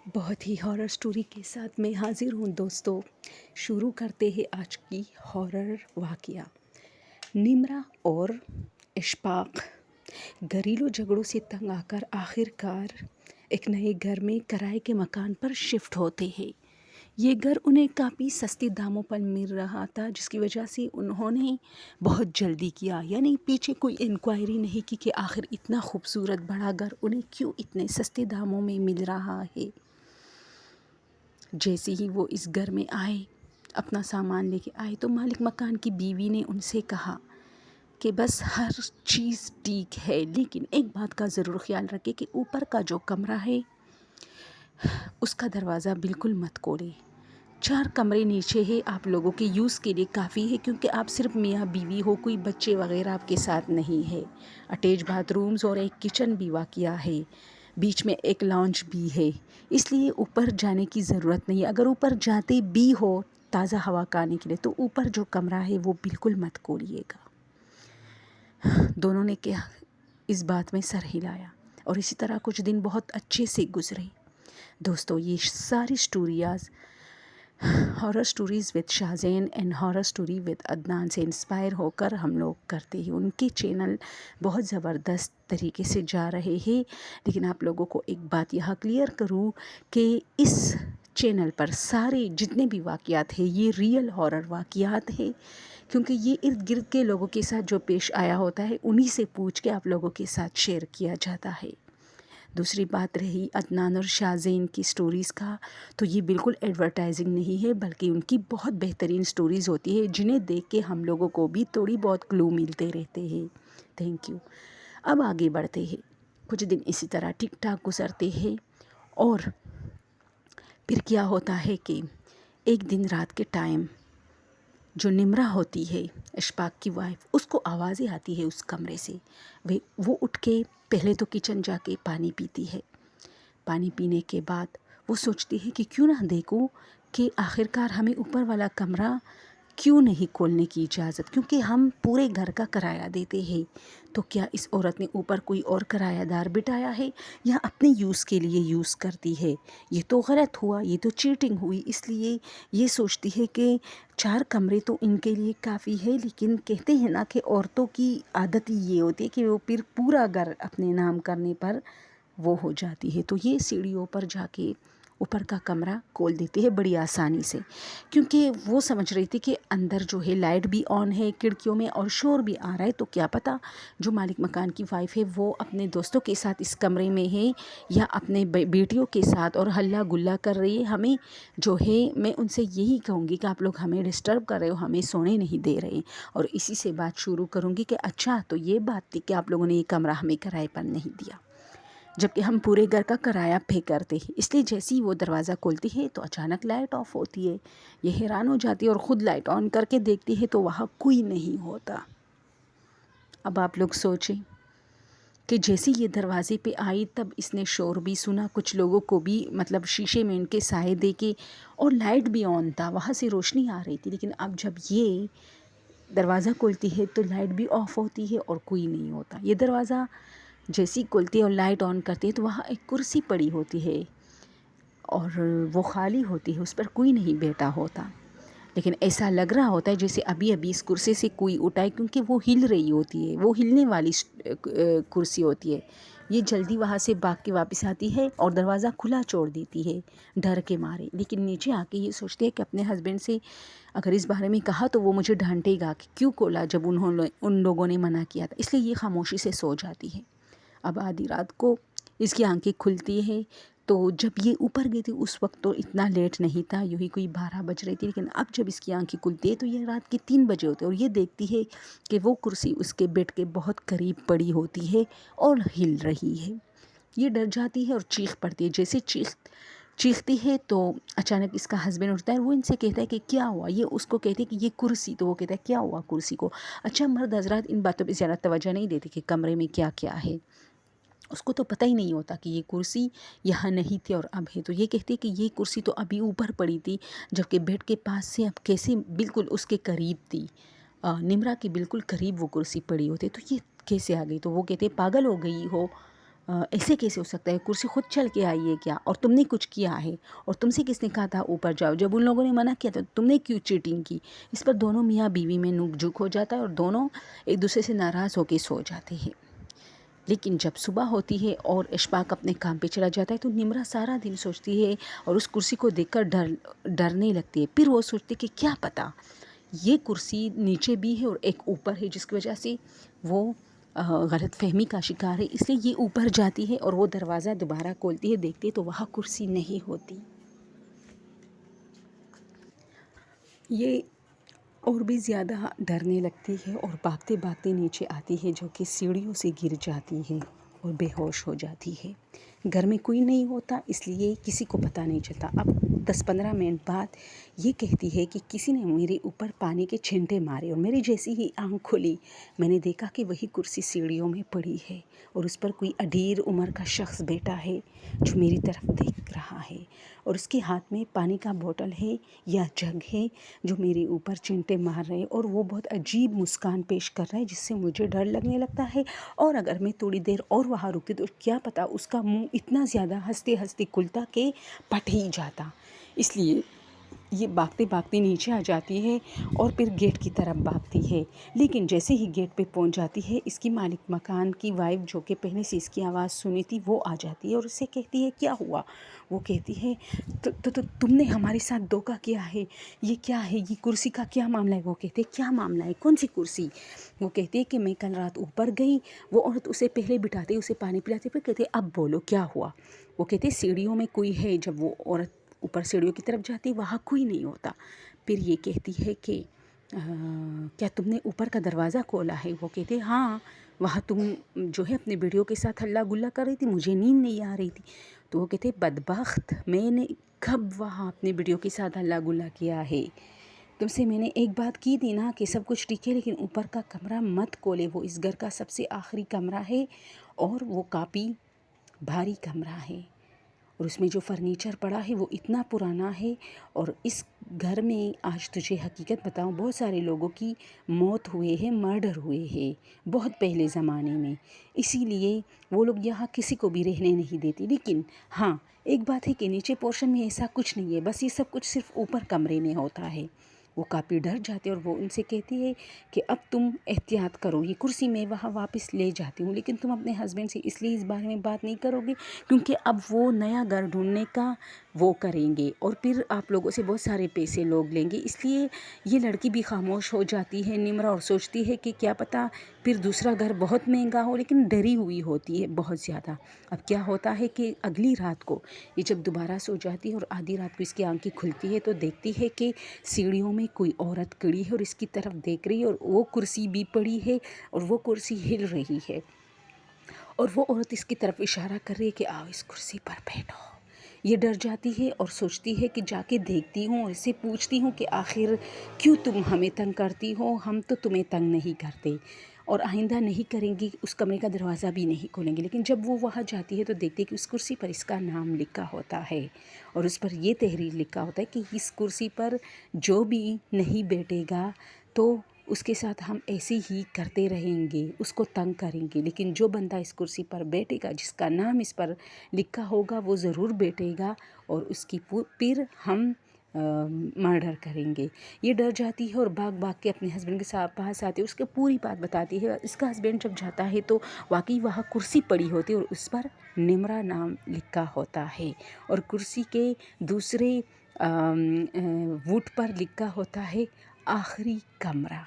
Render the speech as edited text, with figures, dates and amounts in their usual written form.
بہت ہی horror story کے ساتھ میں حاضر ہوں دوستو۔ شروع کرتے ہیں آج کی ہارر واقعہ۔ نمرا اور اشفاق گھریلو جھگڑوں سے تنگ آ کر آخر کار ایک نئے گھر میں کرائے کے مکان پر شفٹ ہوتے ہیں۔ یہ گھر انہیں کافی سستے داموں پر مل رہا تھا، جس کی وجہ سے انہوں نے بہت جلدی کیا، یعنی پیچھے کوئی انکوائری نہیں کی کہ آخر اتنا خوبصورت بڑا گھر انہیں کیوں اتنے سستے داموں میں مل رہا ہے۔ جیسے ہی وہ اس گھر میں آئے، اپنا سامان لے کے آئے، تو مالک مکان کی بیوی نے ان سے کہا کہ بس ہر چیز ٹھیک ہے، لیکن ایک بات کا ضرور خیال رکھے کہ اوپر کا جو کمرہ ہے اس کا دروازہ بالکل مت کھولے۔ 4 کمرے نیچے ہے، آپ لوگوں کے یوز کے لیے کافی ہے، کیونکہ آپ صرف میاں بیوی ہو، کوئی بچے وغیرہ آپ کے ساتھ نہیں ہے۔ اٹیچ باتھ رومز اور ایک کچن بھی واقع ہے، بیچ میں ایک لاؤنج بھی ہے، اس لیے اوپر جانے کی ضرورت نہیں ہے۔ اگر اوپر جاتے بھی ہو تازہ ہوا کھانے کے لیے تو اوپر جو کمرہ ہے وہ بالکل مت کھولیے گا۔ دونوں نے کیا اس بات میں سر ہلایا، اور اسی طرح کچھ دن بہت اچھے سے گزرے۔ دوستو، یہ ساری سٹوریاز horror stories with Shahzain and horror story with Adnan سے انسپائر ہو کر ہم لوگ کرتے ہیں۔ ان کے چینل بہت زبردست طریقے سے جا رہے ہیں، لیکن آپ لوگوں کو ایک بات یہاں کلیئر کروں کہ اس چینل پر سارے جتنے بھی واقعات ہیں یہ ریئل ہارر واقعات ہیں، کیونکہ یہ ارد گرد کے لوگوں کے ساتھ جو پیش آیا ہوتا ہے انہی سے پوچھ کے آپ لوگوں کے ساتھ شیئر کیا جاتا ہے۔ دوسری بات رہی عدنان اور شاہزین کی سٹوریز کا، تو یہ بالکل ایڈورٹائزنگ نہیں ہے، بلکہ ان کی بہت بہترین سٹوریز ہوتی ہے، جنہیں دیکھ کے ہم لوگوں کو بھی تھوڑی بہت کلو ملتے رہتے ہیں۔ Thank you. اب آگے بڑھتے ہیں۔ کچھ دن اسی طرح ٹھیک ٹھاک گزرتے ہیں، اور پھر کیا ہوتا ہے کہ ایک دن رات کے ٹائم جو نمرا ہوتی ہے اشفاق کی وائف، اس کو آوازیں آتی ہے اس کمرے سے۔ وہ اٹھ کے پہلے تو کچن جا کے پانی پیتی ہے۔ پانی پینے کے بعد وہ سوچتی ہے کہ کیوں نہ دیکھوں کہ آخر کار ہمیں اوپر والا کمرہ کیوں نہیں کھولنے کی اجازت، کیونکہ ہم پورے گھر کا کرایہ دیتے ہیں، تو کیا اس عورت نے اوپر کوئی اور کرایہ دار بٹھایا ہے یا اپنے یوز کے لیے یوز کرتی ہے؟ یہ تو غلط ہوا، یہ تو چیٹنگ ہوئی۔ اس لیے یہ سوچتی ہے کہ 4 کمرے تو ان کے لیے کافی ہے، لیکن کہتے ہیں نا کہ عورتوں کی عادت ہی یہ ہوتی ہے کہ وہ پھر پورا گھر اپنے نام کرنے پر وہ ہو جاتی ہے، تو یہ سیڑھیوں پر جا کے اوپر کا کمرہ کھول دیتی ہے بڑی آسانی سے، کیونکہ وہ سمجھ رہی تھی کہ اندر جو ہے لائٹ بھی آن ہے کھڑکیوں میں اور شور بھی آ رہا ہے، تو کیا پتہ جو مالک مکان کی وائف ہے وہ اپنے دوستوں کے ساتھ اس کمرے میں ہے یا اپنے بیٹیوں کے ساتھ اور ہلا گلا کر رہی ہے۔ ہمیں جو ہے، میں ان سے یہی کہوں گی کہ آپ لوگ ہمیں ڈسٹرب کر رہے ہو، ہمیں سونے نہیں دے رہے، اور اسی سے بات شروع کروں گی کہ اچھا تو یہ بات تھی کہ آپ لوگوں نے یہ کمرہ ہمیں کرائے پر نہیں دیا، جبکہ ہم پورے گھر کا کرایہ پے کرتے ہیں۔ اس لیے جیسے ہی وہ دروازہ کھولتی ہے تو اچانک لائٹ آف ہوتی ہے۔ یہ حیران ہو جاتی ہے اور خود لائٹ آن کر کے دیکھتی ہے تو وہاں کوئی نہیں ہوتا۔ اب آپ لوگ سوچیں کہ جیسے یہ دروازے پہ آئی تب اس نے شور بھی سنا، کچھ لوگوں کو بھی مطلب شیشے میں ان کے سائے دیکھے، اور لائٹ بھی آن تھا، وہاں سے روشنی آ رہی تھی، لیکن اب جب یہ دروازہ کھولتی ہے تو لائٹ بھی آف ہوتی ہے اور کوئی نہیں ہوتا۔ یہ دروازہ جیسی کھلتی ہے اور لائٹ آن کرتی ہے تو وہاں ایک کرسی پڑی ہوتی ہے اور وہ خالی ہوتی ہے، اس پر کوئی نہیں بیٹھا ہوتا، لیکن ایسا لگ رہا ہوتا ہے جیسے ابھی ابھی اس کرسی سے کوئی اٹھائے، کیونکہ وہ ہل رہی ہوتی ہے، وہ ہلنے والی کرسی ہوتی ہے۔ یہ جلدی وہاں سے بھاگ کے واپس آتی ہے اور دروازہ کھلا چھوڑ دیتی ہے ڈر کے مارے، لیکن نیچے آ کے یہ سوچتی ہے کہ اپنے ہسبینڈ سے اگر اس بارے میں کہا تو وہ مجھے ڈانٹے گا کہ کیوں کھولا جب ان لوگوں نے منع کیا تھا، اس لیے یہ خاموشی سے سو جاتی ہے۔ اب آدھی رات کو اس کی آنکھیں کھلتی ہیں، تو جب یہ اوپر گئی تھی اس وقت تو اتنا لیٹ نہیں تھا، یوں ہی کوئی 12 بج رہی تھی، لیکن اب جب اس کی آنکھیں کھلتی ہے تو یہ رات کے 3 بجے ہوتے ہیں، اور یہ دیکھتی ہے کہ وہ کرسی اس کے بیڈ کے بہت قریب پڑی ہوتی ہے اور ہل رہی ہے۔ یہ ڈر جاتی ہے اور چیخ پڑتی ہے، جیسے چیختی ہے تو اچانک اس کا ہسبینڈ اٹھتا ہے، وہ ان سے کہتا ہے کہ کیا ہوا؟ یہ اس کو کہتے ہیں کہ یہ کرسی، تو وہ کہتا ہے کیا ہوا کرسی کو؟ اچھا، مرد حضرات ان باتوں پہ زیادہ توجہ نہیں دیتے کہ کمرے میں کیا کیا ہے، اس کو تو پتہ ہی نہیں ہوتا کہ یہ کرسی یہاں نہیں تھی اور اب ہے، تو یہ کہتے کہ یہ کرسی تو ابھی اوپر پڑی تھی، جبکہ بیڈ کے پاس سے اب کیسے بالکل اس کے قریب تھی، نمرا کے بالکل قریب وہ کرسی پڑی ہوتی، تو یہ کیسے آ گئی؟ تو وہ کہتے پاگل ہو گئی ہو، ایسے کیسے ہو سکتا ہے؟ کرسی خود چل کے آئی ہے کیا؟ اور تم نے کچھ کیا ہے؟ اور تم سے کس نے کہا تھا اوپر جاؤ؟ جب ان لوگوں نے منع کیا تو تم نے کیوں چیٹنگ کی؟ اس پر دونوں میاں بیوی میں نوک جھوک ہو جاتا ہے اور دونوں ایک دوسرے سے ناراض ہو کے سو جاتے ہیں۔ لیکن جب صبح ہوتی ہے اور اشفاق اپنے کام پہ چلا جاتا ہے تو نمرہ سارا دن سوچتی ہے اور اس کرسی کو دیکھ کر ڈرنے لگتی ہے۔ پھر وہ سوچتی کہ کیا پتہ یہ کرسی نیچے بھی ہے اور ایک اوپر ہے، جس کی وجہ سے وہ غلط فہمی کا شکار ہے، اس لیے یہ اوپر جاتی ہے اور وہ دروازہ دوبارہ کھولتی ہے، دیکھتی ہے تو وہاں کرسی نہیں ہوتی۔ یہ اور بھی زیادہ ڈرنے لگتی ہے اور بھاگتے بھاگتے نیچے آتی ہے، جو کہ سیڑھیوں سے گر جاتی ہے اور بے ہوش ہو جاتی ہے۔ گھر میں کوئی نہیں ہوتا، اس لیے کسی کو پتہ نہیں چلتا۔ اب 10-15 منٹ بعد یہ کہتی ہے کہ کسی نے میرے اوپر پانی کے چھینٹے مارے اور میری جیسی ہی آنکھ کھلی، میں نے دیکھا کہ وہی کرسی سیڑھیوں میں پڑی ہے اور اس پر کوئی اڈیر عمر کا شخص بیٹھا ہے جو میری طرف دیکھ رہا ہے اور اس کے ہاتھ میں پانی کا بوتل ہے یا جگ ہے جو میرے اوپر چینٹے مار رہے اور وہ بہت عجیب مسکان پیش کر رہا ہے، جس سے مجھے ڈر لگنے لگتا ہے۔ اور اگر میں تھوڑی دیر اور وہاں رکتی تو کیا پتہ اس کا منہ اتنا زیادہ ہنستے ہنستے کھلتا کہ پھٹ ہی جاتا۔ اس لیے یہ بھاگتے بھاگتے نیچے آ جاتی ہے اور پھر گیٹ کی طرف بھاگتی ہے، لیکن جیسے ہی گیٹ پہ پہنچ جاتی ہے اس کی مالک مکان کی وائف، جو کہ پہلے سے اس کی آواز سنی تھی، وہ آ جاتی ہے اور اسے کہتی ہے کیا ہوا؟ وہ کہتی ہے تو تم نے ہمارے ساتھ دھوکہ کیا ہے، یہ کیا ہے، یہ کرسی کا کیا معاملہ ہے؟ وہ کہتے ہیں کیا معاملہ ہے، کون سی کرسی؟ وہ کہتے ہیں کہ میں کل رات اوپر گئی، وہ عورت اسے پہلے بٹھاتے، اسے پانی پلاتے، پھر کہتے اب بولو کیا ہوا؟ وہ کہتے سیڑھیوں میں کوئی ہے۔ جب وہ عورت اوپر سیڑھیوں کی طرف جاتی وہاں کوئی نہیں ہوتا۔ پھر یہ کہتی ہے کہ کیا تم نے اوپر کا دروازہ کھولا ہے؟ وہ کہتے ہاں، وہاں تم جو ہے اپنے بیٹیوں کے ساتھ ہلا گلا کر رہی تھی، مجھے نیند نہیں آ رہی تھی۔ تو وہ کہتے بدبخت، میں نے کب وہاں اپنے بیٹیوں کے ساتھ ہلا گلا کیا ہے؟ تم سے میں نے ایک بات کی تھی نا کہ سب کچھ ٹھیک ہے، لیکن اوپر کا کمرہ مت کھولے، وہ اس گھر کا سب سے آخری کمرہ ہے اور وہ کافی بھاری کمرہ ہے اور اس میں جو فرنیچر پڑا ہے وہ اتنا پرانا ہے، اور اس گھر میں آج تجھے حقیقت بتاؤں بہت سارے لوگوں کی موت ہوئے ہیں، مرڈر ہوئے ہیں بہت پہلے زمانے میں، اسی لیے وہ لوگ یہاں کسی کو بھی رہنے نہیں دیتے۔ لیکن ہاں ایک بات ہے کہ نیچے پورشن میں ایسا کچھ نہیں ہے، بس یہ سب کچھ صرف اوپر کمرے میں ہوتا ہے۔ وہ کافی ڈر جاتے اور وہ ان سے کہتی ہے کہ اب تم احتیاط کرو، یہ کرسی میں وہاں واپس لے جاتی ہوں، لیکن تم اپنے ہسبینڈ سے اس لیے اس بارے میں بات نہیں کرو گے کیونکہ اب وہ نیا گھر ڈھونڈنے کا وہ کریں گے اور پھر آپ لوگوں سے بہت سارے پیسے لوگ لیں گے۔ اس لیے یہ لڑکی بھی خاموش ہو جاتی ہے نمرہ، اور سوچتی ہے کہ کیا پتہ پھر دوسرا گھر بہت مہنگا ہو، لیکن ڈری ہوئی ہوتی ہے بہت زیادہ۔ اب کیا ہوتا ہے کہ اگلی رات کو یہ جب دوبارہ سو جاتی ہے اور آدھی رات کو اس کی آنکھیں کھلتی ہے تو دیکھتی ہے کہ سیڑھیوں میں کوئی عورت کھڑی ہے اور اس کی طرف دیکھ رہی ہے، اور وہ کرسی بھی پڑی ہے اور وہ کرسی ہل رہی ہے اور وہ عورت اس کی طرف اشارہ کر رہی ہے کہ آؤ اس کرسی پر بیٹھو۔ یہ ڈر جاتی ہے اور سوچتی ہے کہ جا کے دیکھتی ہوں اور اسے پوچھتی ہوں کہ آخر کیوں تم ہمیں تنگ کرتی ہو، ہم تو تمہیں تنگ نہیں کرتے اور آئندہ نہیں کریں گی، اس کمرے کا دروازہ بھی نہیں کھولیں گے۔ لیکن جب وہ وہاں جاتی ہے تو دیکھتی ہے کہ اس کرسی پر اس کا نام لکھا ہوتا ہے اور اس پر یہ تحریر لکھا ہوتا ہے کہ اس کرسی پر جو بھی نہیں بیٹھے گا تو اس کے ساتھ ہم ایسے ہی کرتے رہیں گے، اس کو تنگ کریں گے، لیکن جو بندہ اس کرسی پر بیٹھے گا، جس کا نام اس پر لکھا ہوگا، وہ ضرور بیٹھے گا اور اس کی پھر ہم مرڈر کریں گے۔ یہ ڈر جاتی ہے اور بھاگ بھاگ کے اپنے ہسبینڈ کے پاس آتی ہے، اس کو پوری بات بتاتی ہے۔ اس کا ہسبینڈ جب جاتا ہے تو واقعی وہاں کرسی پڑی ہوتی ہے اور اس پر نمرہ نام لکھا ہوتا ہے اور کرسی کے دوسرے ووڈ پر لکھا ہوتا ہے آخری کمرہ۔